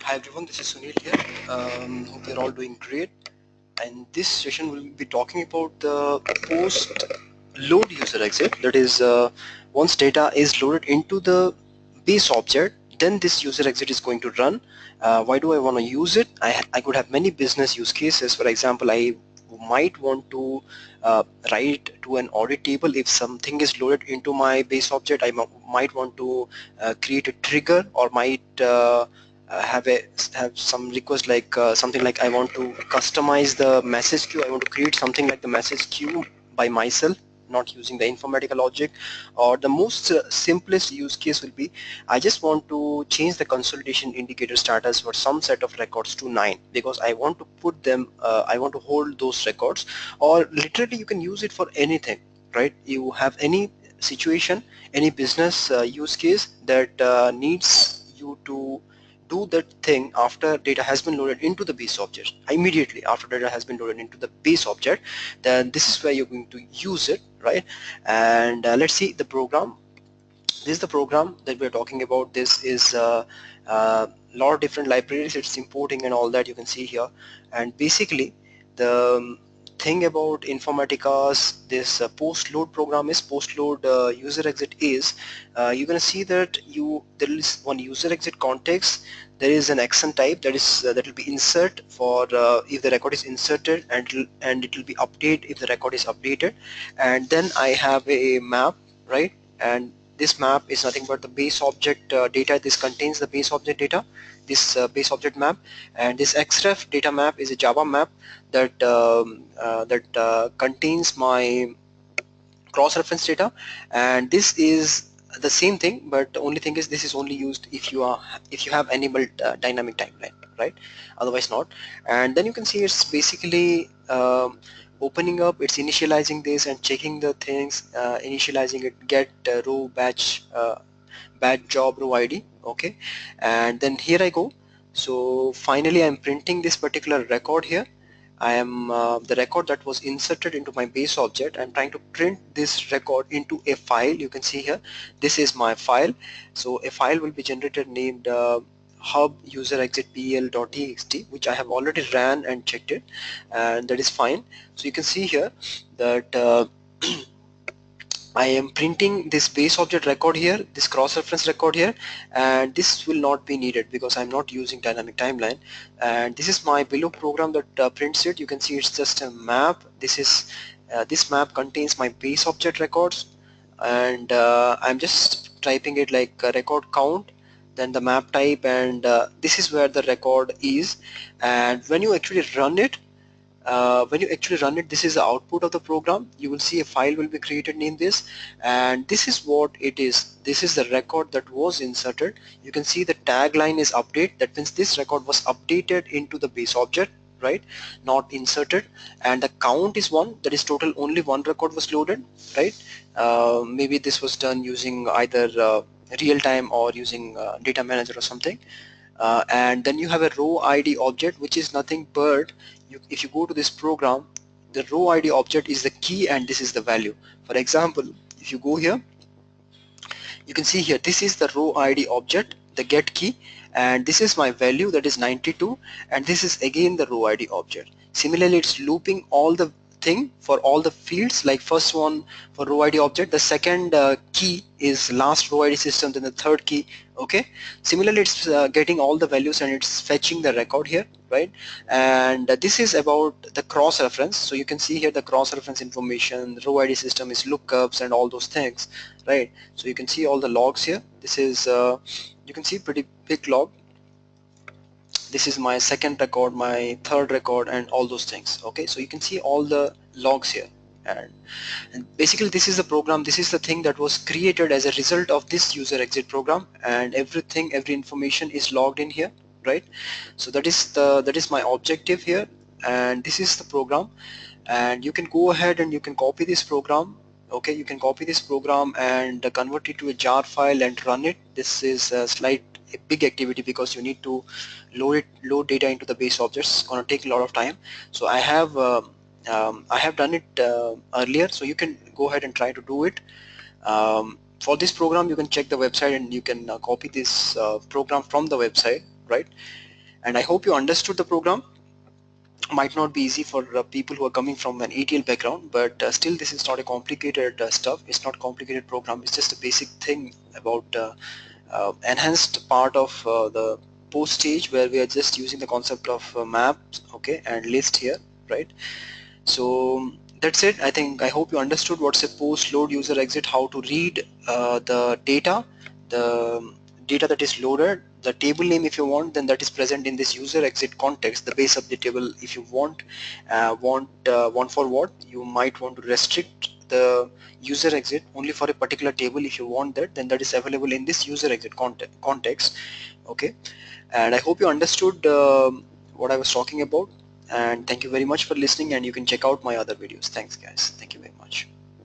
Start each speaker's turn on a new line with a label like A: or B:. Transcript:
A: Hi everyone, this is Sunil here. Hope you're all doing great. And this session will be talking about the post load user exit. That is, once data is loaded into the base object, then this user exit is going to run. Why do I want to use it? I could have many business use cases. For example, I might want to write to an audit table if something is loaded into my base object. Might want to create a trigger, or might have some request like something like I want to customize the message queue. I want to create something like the message queue by myself, not using the Informatica logic. Or the most simplest use case will be I just want to change the consolidation indicator status for some set of records to 9 because I want to put them, I want to hold those records. Or literally you can use it for anything, right? You have any situation, any business use case that needs you to do that thing after data has been loaded into the base object. Immediately after data has been loaded into the base object, then this is where you're going to use it, right? And let's see the program. This is the program that we're talking about. This is a lot of different libraries it's importing and all that you can see here. And basically the thing about Informatica's this post load program is post load user exit is you're going to see that there is one user exit context. There is an action type that is that will be insert for if the record is inserted, and it will be update if the record is updated. And then I have a map, right? And this map is nothing but the base object data. This contains the base object data, this base object map. And this xref data map is a Java map that contains my cross-reference data. And this is the same thing, but the only thing is this is only used if you have enabled dynamic timeline, right? Otherwise not. And then you can see it's basically opening up, it's initializing this and checking the things, initializing it, get row batch job row ID. Okay, and then here I go. So finally I'm printing this particular record here. I am the record that was inserted into my base object. I'm trying to print this record into a file. You can see here, this is my file. So a file will be generated named hub user exit pl.txt, which I have already ran and checked it, and that is fine. So you can see here that I am printing this base object record here, this cross-reference record here, and this will not be needed because I'm not using dynamic timeline. And this is my below program that prints it. You can see it's just a map. This map contains my base object records, and I'm just typing it like record count, then the map type, and this is where the record is. And when you actually run it, this is the output of the program. You will see a file will be created named this, and this is what it is. This is the record that was inserted. You can see the tagline is update. That means this record was updated into the base object, right? Not inserted. And the count is 1. That is total, only one record was loaded, right? Maybe this was done using either real time or using data manager or something. And then you have a row ID object, which is nothing but if you go to this program, the row ID object is the key and this is the value. For example, if you go here, you can see here, this is the row ID object, the get key, and this is my value, that is 92, and this is again the row ID object. Similarly, it's looping all the thing for all the fields, like first one for row ID object, the second key is last row ID system, then the third key. Okay, similarly it's getting all the values and it's fetching the record here, right? And this is about the cross reference. So you can see here the cross reference information, row ID system is lookups and all those things, right? So you can see all the logs here. This is you can see pretty big log. This is my second record, my third record, and all those things. Okay, so you can see all the logs here. And basically this is the program, this is the thing that was created as a result of this user exit program, and everything, every information is logged in here, right? So that is my objective here, and this is the program. And you can go ahead and you can copy this program. Okay, you can copy this program and convert it to a jar file and run it. This is a big activity because you need to load data into the base objects. It's going to take a lot of time. So I have done it earlier, so you can go ahead and try to do it. For this program, you can check the website and you can copy this program from the website, right? And I hope you understood the program. Might not be easy for people who are coming from an ETL background, but still this is not a complicated stuff. It's not complicated program. It's just a basic thing about enhanced part of the post stage, where we are just using the concept of maps, okay, and list here, right? So that's it. I hope you understood what's a post, load, user, exit, how to read the data that is loaded, the table name if you want, then that is present in this user exit context, the base of the table if you want. Want for what? You might want to restrict the user exit only for a particular table. If you want that, then that is available in this user exit context. Okay, and I hope you understood what I was talking about, and thank you very much for listening, and you can check out my other videos. Thanks guys, thank you very much.